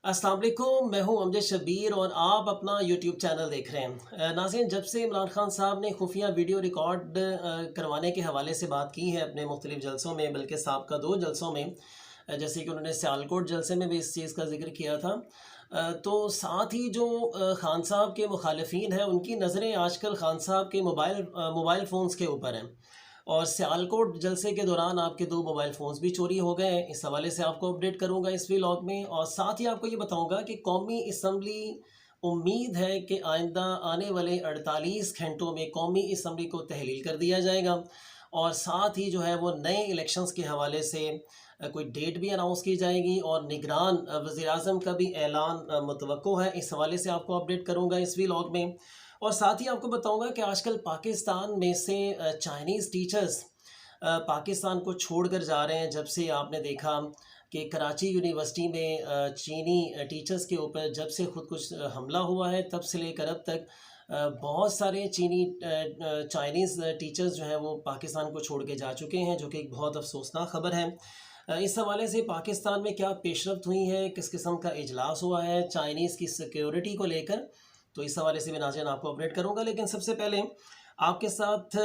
अस्सलाम वालेकुम, मैं हूं अमजद शब्बीर और आप अपना यूट्यूब चैनल देख रहे हैं। नाज़रीन, जब से इमरान खान साहब ने खुफिया वीडियो रिकॉर्ड करवाने के हवाले से बात की है अपने मुख्तलिफ जलसों में, बल्कि साबका 2 जलसों में, जैसे कि उन्होंने सियालकोट जलसे में भी इस चीज़ का ज़िक्र किया था। तो साथ ही जो खान साहब के मुखालिफिन हैं, उनकी नज़रें आजकल खान साहब के मोबाइल फ़ोन्स के ऊपर हैं। और सियालकोट जलसे के दौरान आपके 2 मोबाइल फ़ोन्स भी चोरी हो गए हैं। इस हवाले से आपको अपडेट करूँगा इस व्लॉग में, और साथ ही आपको ये बताऊँगा कि कौमी असम्बली, उम्मीद है कि आइंदा आने वाले 48 घंटों में कौमी असम्बली को तहलील कर दिया जाएगा। और साथ ही जो है वो नए इलेक्शंस के हवाले से कोई डेट भी अनाउंस की जाएगी, और निगरान वज़ीर-ए-आज़म का भी ऐलान मुतवक्को है। इस हवाले से आपको अपडेट करूँगा इस व्लॉग में। और साथ ही आपको बताऊंगा कि आजकल पाकिस्तान में से चाइनीज़ टीचर्स पाकिस्तान को छोड़कर जा रहे हैं। जब से आपने देखा कि कराची यूनिवर्सिटी में चीनी टीचर्स के ऊपर जब से खुद कुछ हमला हुआ है, तब से लेकर अब तक बहुत सारे चाइनीज़ टीचर्स जो हैं वो पाकिस्तान को छोड़ के जा चुके हैं, जो कि एक बहुत अफसोसनाक ख़बर है। इस हवाले से पाकिस्तान में क्या पेशरफ्त हुई है, किस किस्म का इजलास हुआ है चाइनीज़ की सिक्योरिटी को लेकर, तो इस हवाले से भी नाज़रीन आपको अपडेट करूंगा। लेकिन सबसे पहले आपके साथ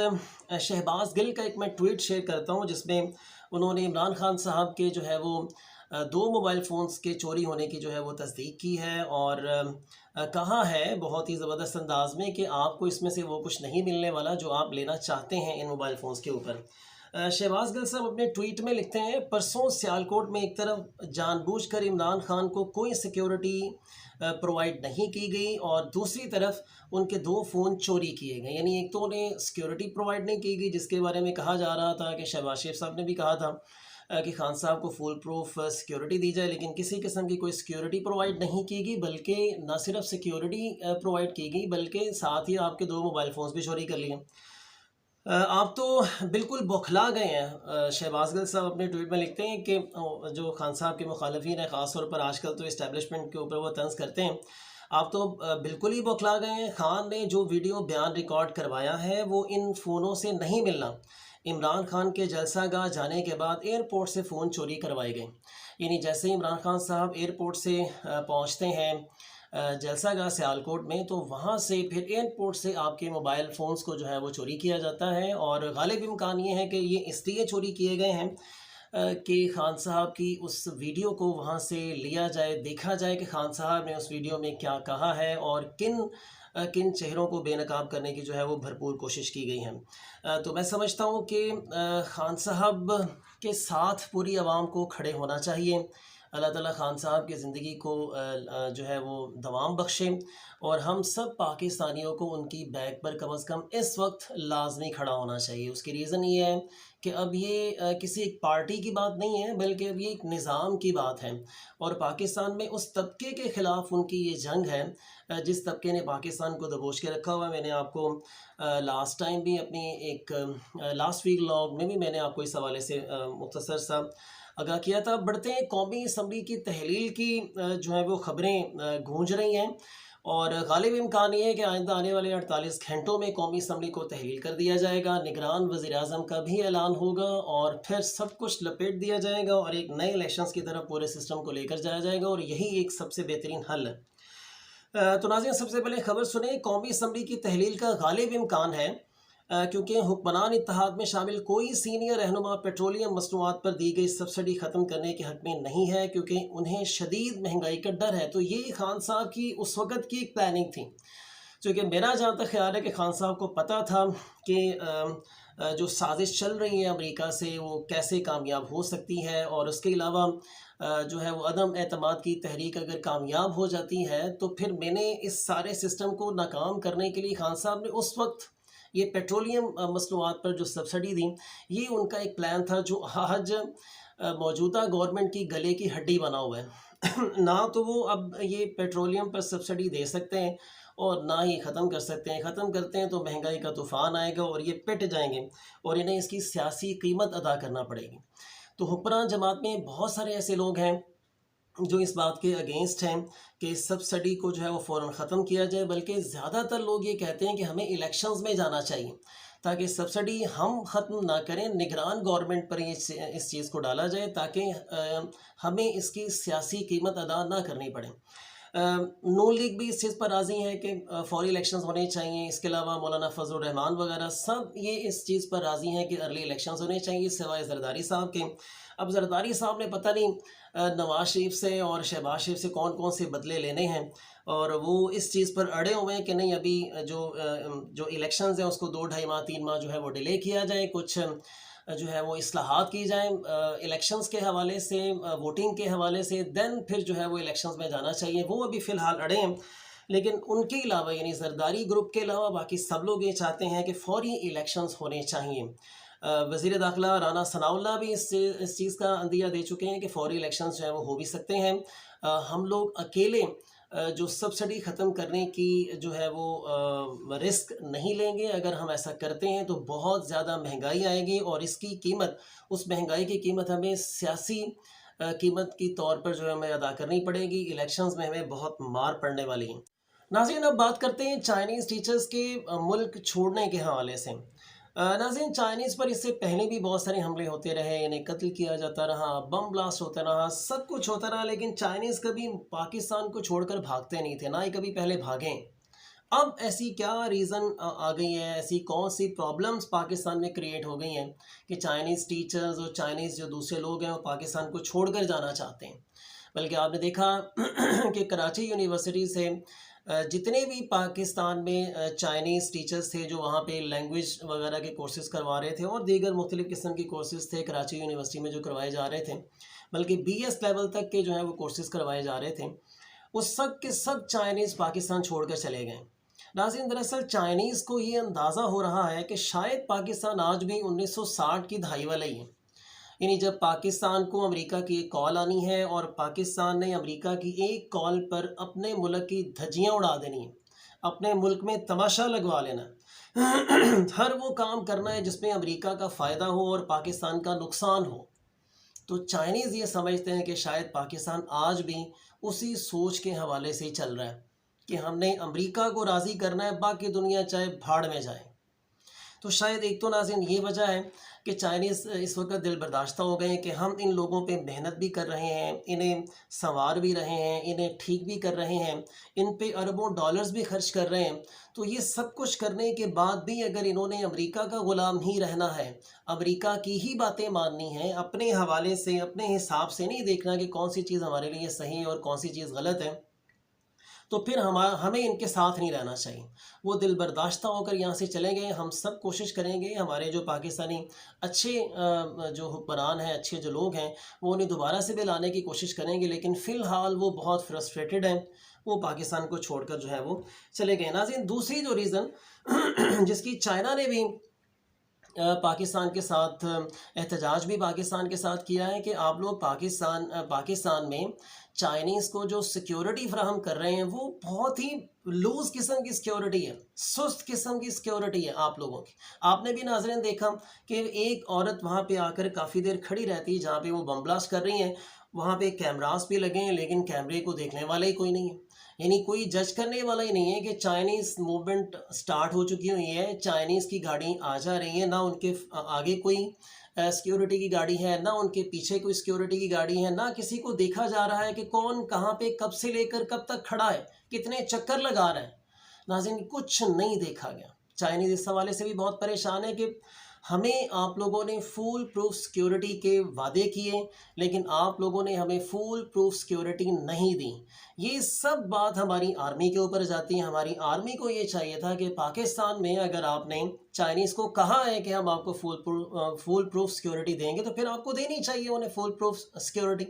शहबाज गिल का एक मैं ट्वीट शेयर करता हूं, जिसमें उन्होंने इमरान खान साहब के जो है वो 2 मोबाइल फ़ोन्स के चोरी होने की जो है वो तस्दीक की है, और कहा है बहुत ही ज़बरदस्त अंदाज में कि आपको इसमें से वो कुछ नहीं मिलने वाला जो आप लेना चाहते हैं इन मोबाइल फ़ोन्स के ऊपर। शहबाज गिल साहब अपने ट्वीट में लिखते हैं, परसों सियालकोट में एक तरफ जानबूझकर इमरान खान को कोई सिक्योरिटी प्रोवाइड नहीं की गई, और दूसरी तरफ उनके 2 फ़ोन चोरी किए गए। यानी एक तो उन्हें सिक्योरिटी प्रोवाइड नहीं की गई, जिसके बारे में कहा जा रहा था कि शहबाज शरीफ साहब ने भी कहा था कि खान साहब को फुल प्रूफ सिक्योरिटी दी जाए, लेकिन किसी किस्म की कोई सिक्योरिटी प्रोवाइड नहीं की गई, बल्कि न सिर्फ सिक्योरिटी प्रोवाइड की गई, बल्कि साथ ही आपके 2 मोबाइल फ़ोन्स भी चोरी कर लिए। आप तो बिल्कुल बौखला गए हैं। शहबाज गिल साहब अपने ट्वीट में लिखते हैं कि जो खान साहब के मुखालिफिन हैं, ख़ास तौर पर आजकल तो इस्टेब्लिशमेंट के ऊपर वो तंज़ करते हैं, आप तो बिल्कुल ही बौखला गए हैं। खान ने जो वीडियो बयान रिकॉर्ड करवाया है वो इन फ़ोनों से नहीं मिलना। इमरान खान के जलसागाह जाने के बाद एयरपोर्ट से फ़ोन चोरी करवाए गए। यानी जैसे ही इमरान खान साहब एयरपोर्ट से पहुँचते हैं जलसागाह सियालकोट में, तो वहाँ से फिर एयरपोर्ट से आपके मोबाइल फ़ोन्स को जो है वो चोरी किया जाता है। और गालिब इम्कान ये है कि ये इसलिए चोरी किए गए हैं कि खान साहब की उस वीडियो को वहाँ से लिया जाए, देखा जाए कि खान साहब ने उस वीडियो में क्या कहा है, और किन चेहरों को बेनकाब करने की जो है वो भरपूर कोशिश की गई है। तो मैं समझता हूँ कि खान साहब के साथ पूरी आवाम को खड़े होना चाहिए। अल्लाह ताला खान साहब की ज़िंदगी को जो है वो दवाम बख्शे, और हम सब पाकिस्तानियों को उनकी बैक पर कम अज़ कम इस वक्त लाजमी खड़ा होना चाहिए। उसकी रीज़न ये है कि अब ये किसी एक पार्टी की बात नहीं है, बल्कि अब ये एक निज़ाम की बात है, और पाकिस्तान में उस तबके के ख़िलाफ़ उनकी ये जंग है जिस तबके ने पाकिस्तान को दबोच के रखा हुआ है। मैंने आपको लास्ट टाइम भी अपनी एक लास्ट वीक व्लॉग में भी मैंने आपको इस हवाले से मुख्तसर सा आगाह किया था। बढ़ते हैं कौमी असम्बली की तहलील की जो है वो ख़बरें गूंज रही हैं, और गालिब इम्कान ये है कि आइंदा आने वाले 48 घंटों में कौमी असम्बली को तहलील कर दिया जाएगा, निगरान वज़ीर-ए-आज़म का भी ऐलान होगा, और फिर सब कुछ लपेट दिया जाएगा और एक नए इलेक्शंस की तरफ पूरे सिस्टम को लेकर जाया जाएगा, और यही एक सबसे बेहतरीन हल है। तो नाज़रीन, सबसे पहले ख़बर सुने। कौमी असम्बली की तहलील का गालिब इम्कान है, क्योंकि हुक्मरान इत्तेहाद में शामिल कोई सीनियर रहनुमा पेट्रोलियम मसनूआत पर दी गई सब्सिडी ख़त्म करने के हक़ में नहीं है, क्योंकि उन्हें शदीद महंगाई का डर है। तो ये खान साहब की उस वक़्त की एक प्लानिंग थी, क्योंकि मेरा जहाँ तक ख़्याल है कि खान साहब को पता था कि जो साजिश चल रही है अमेरिका से वो कैसे कामयाब हो सकती है, और उसके अलावा जो है वो अदम एतमाद की तहरीक अगर कामयाब हो जाती है, तो फिर मैंने इस सारे सिस्टम को नाकाम करने के लिए खान साहब ने उस वक्त ये पेट्रोलियम मसनूआत पर जो सब्सिडी दी, ये उनका एक प्लान था जो आज मौजूदा गवर्नमेंट की गले की हड्डी बना हुआ है। ना तो वो अब ये पेट्रोलियम पर सब्सिडी दे सकते हैं, और ना ही ख़त्म कर सकते हैं। ख़त्म करते हैं तो महंगाई का तूफ़ान आएगा और ये पिट जाएंगे, और इन्हें इसकी सियासी कीमत अदा करना पड़ेगी। तो हुक्मरान जमात में बहुत सारे ऐसे लोग हैं जो इस बात के अगेंस्ट हैं कि इस सब्सिडी को जो है वो फ़ौरन ख़त्म किया जाए, बल्कि ज़्यादातर लोग ये कहते हैं कि हमें इलेक्शंस में जाना चाहिए, تاکہ سبسڈی ہم ختم نہ کریں، نگران گورنمنٹ پر اس چیز کو ڈالا جائے تاکہ ہمیں اس کی سیاسی قیمت ادا نہ کرنی پڑے۔ نون لیگ بھی اس چیز پر راضی ہے کہ فوری الیکشنز ہونے چاہیے، اس کے علاوہ مولانا فضل الرحمان وغیرہ سب یہ اس چیز پر راضی ہیں کہ ارلی الیکشنز ہونے چاہیے، سوائے زرداری صاحب کے۔ اب زرداری صاحب نے پتہ نہیں نواز شریف سے اور شہباز شریف سے کون کون سے بدلے لینے ہیں، اور وہ اس چیز پر اڑے ہوئے ہیں کہ نہیں ابھی جو الیکشنز ہیں اس کو 2-2.5 ماہ 3 ماہ جو ہے وہ ڈیلے کیا جائے، کچھ جو ہے وہ اصلاحات کی جائیں الیکشنز کے حوالے سے، ووٹنگ کے حوالے سے، دین پھر جو ہے وہ الیکشنز میں جانا چاہیے۔ وہ ابھی فی الحال اڑے ہیں، لیکن ان کے علاوہ یعنی زرداری گروپ کے علاوہ باقی سب لوگ یہ چاہتے ہیں کہ فوری الیکشنز ہونے چاہیے۔ وزیر داخلہ رانا ثناء اللہ بھی اس چیز کا عندیہ دے چکے ہیں کہ فوری الیکشنز جو ہیں وہ ہو بھی سکتے ہیں۔ ہم لوگ اکیلے جو سبسڈی ختم کرنے کی جو ہے وہ رسک نہیں لیں گے۔ اگر ہم ایسا کرتے ہیں تو بہت زیادہ مہنگائی آئے گی، اور اس کی قیمت، اس مہنگائی کی قیمت ہمیں سیاسی قیمت کی طور پر جو ہے ہمیں ادا کرنی پڑے گی۔ الیکشنز میں ہمیں بہت مار پڑنے والی ہیں۔ ناظرین اب بات کرتے ہیں چائنیز ٹیچرز کے ملک چھوڑنے کے حوالے سے۔ ناظرین چائنیز پر اس سے پہلے بھی بہت سارے حملے ہوتے رہے، انہیں قتل کیا جاتا رہا، بم بلاسٹ ہوتا رہا، سب کچھ ہوتا رہا، لیکن چائنیز کبھی پاکستان کو چھوڑ کر بھاگتے نہیں تھے، نہ ہی کبھی پہلے بھاگیں۔ اب ایسی کیا ریزن آ گئی ہے، ایسی کون سی پرابلمز پاکستان میں کریٹ ہو گئی ہیں کہ چائنیز ٹیچرز اور چائنیز جو دوسرے لوگ ہیں وہ پاکستان کو چھوڑ کر جانا چاہتے ہیں؟ بلکہ آپ نے دیکھا کہ کراچی یونیورسٹی سے جتنے بھی پاکستان میں چائنیز ٹیچرز تھے جو وہاں پہ لینگویج وغیرہ کے کورسز کروا رہے تھے، اور دیگر مختلف قسم کی کورسز تھے کراچی یونیورسٹی میں جو کروائے جا رہے تھے، بلکہ BS لیول تک کے جو ہیں وہ کورسز کروائے جا رہے تھے، وہ سب کے سب چائنیز پاکستان چھوڑ کر چلے گئے۔ ناظرین دراصل چائنیز کو یہ اندازہ ہو رہا ہے کہ شاید پاکستان آج بھی 1960 کی دہائی والا ہی ہے، یعنی جب پاکستان کو امریکہ کی ایک کال آنی ہے اور پاکستان نے امریکہ کی ایک کال پر اپنے ملک کی دھجیاں اڑا دینی ہیں، اپنے ملک میں تماشا لگوا لینا ہے، ہر وہ کام کرنا ہے جس میں امریکہ کا فائدہ ہو اور پاکستان کا نقصان ہو، تو چائنیز یہ سمجھتے ہیں کہ شاید پاکستان آج بھی اسی سوچ کے حوالے سے ہی چل رہا ہے کہ ہم نے امریکہ کو راضی کرنا ہے، باقی دنیا چاہے بھاڑ میں جائے۔ تو شاید ایک تو ناظرین یہ وجہ ہے کہ چائنیز اس وقت دل برداشتہ ہو گئے ہیں کہ ہم ان لوگوں پہ محنت بھی کر رہے ہیں، انہیں سنوار بھی رہے ہیں، انہیں ٹھیک بھی کر رہے ہیں، ان پہ اربوں ڈالرز بھی خرچ کر رہے ہیں، تو یہ سب کچھ کرنے کے بعد بھی اگر انہوں نے امریکہ کا غلام ہی رہنا ہے، امریکہ کی ہی باتیں ماننی ہیں، اپنے حوالے سے اپنے حساب سے نہیں دیکھنا کہ کون سی چیز ہمارے لیے صحیح ہے اور کون سی چیز غلط ہے، تو پھر ہمیں ان کے ساتھ نہیں رہنا چاہیے۔ وہ دل برداشتہ ہو کر یہاں سے چلیں گئے۔ ہم سب کوشش کریں گے، ہمارے جو پاکستانی اچھے جو حکمران ہیں، اچھے جو لوگ ہیں، وہ انہیں دوبارہ سے بھی لانے کی کوشش کریں گے، لیکن فی الحال وہ بہت فرسٹریٹڈ ہیں، وہ پاکستان کو چھوڑ کر جو ہے وہ چلے گئے۔ ناظرین دوسری جو ریزن جس کی چائنا نے بھی پاکستان کے ساتھ احتجاج بھی پاکستان کے ساتھ کیا ہے کہ آپ لوگ پاکستان میں چائنیز کو جو سیکیورٹی فراہم کر رہے ہیں وہ بہت ہی لوز قسم کی سیکیورٹی ہے، سست قسم کی سیکیورٹی ہے آپ لوگوں کی۔ آپ نے بھی ناظرین دیکھا کہ ایک عورت وہاں پہ آ کر کافی دیر کھڑی رہتی ہے جہاں پہ وہ بم بلاسٹ کر رہی ہیں، وہاں پہ کیمراز بھی لگے ہیں لیکن کیمرے کو دیکھنے والا ہی کوئی نہیں ہے، یعنی کوئی جج کرنے والا ہی نہیں ہے کہ چائنیز موومنٹ سٹارٹ ہو چکی ہوئی ہے، چائنیز کی گاڑی آ جا رہی ہے، نہ ان کے آگے کوئی سیکیورٹی کی گاڑی ہے، نہ ان کے پیچھے کوئی سیکیورٹی کی گاڑی ہے، نہ کسی کو دیکھا جا رہا ہے کہ کون کہاں پہ کب سے لے کر کب تک کھڑا ہے، کتنے چکر لگا رہا ہے۔ ناظرین کچھ نہیں دیکھا گیا۔ چائنیز اس حوالے سے بھی بہت پریشان ہے کہ ہمیں آپ لوگوں نے فول پروف سیکیورٹی کے وعدے کیے لیکن آپ لوگوں نے ہمیں فول پروف سیکیورٹی نہیں دی۔ یہ سب بات ہماری آرمی کے اوپر جاتی ہے۔ ہماری آرمی کو یہ چاہیے تھا کہ پاکستان میں اگر آپ نے چائنیز کو کہا ہے کہ ہم آپ کو فول پروف سیکیورٹی دیں گے تو پھر آپ کو دینی چاہیے انہیں فول پروف سیکیورٹی،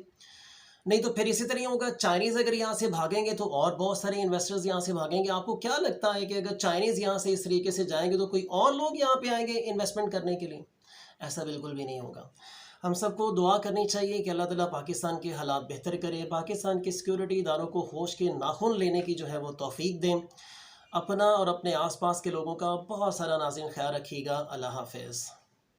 نہیں تو پھر اسی طرح ہوگا۔ چائنیز اگر یہاں سے بھاگیں گے تو اور بہت سارے انویسٹرز یہاں سے بھاگیں گے۔ آپ کو کیا لگتا ہے کہ اگر چائنیز یہاں سے اس طریقے سے جائیں گے تو کوئی اور لوگ یہاں پہ آئیں گے انویسٹمنٹ کرنے کے لیے؟ ایسا بالکل بھی نہیں ہوگا۔ ہم سب کو دعا کرنی چاہیے کہ اللہ تعالیٰ پاکستان کے حالات بہتر کرے، پاکستان کے سیکیورٹی اداروں کو ہوش کے ناخن لینے کی جو ہے وہ توفیق دیں۔ اپنا اور اپنے آس پاس کے لوگوں کا بہت سارا ناظرین خیال رکھیے گا۔ اللہ حافظ۔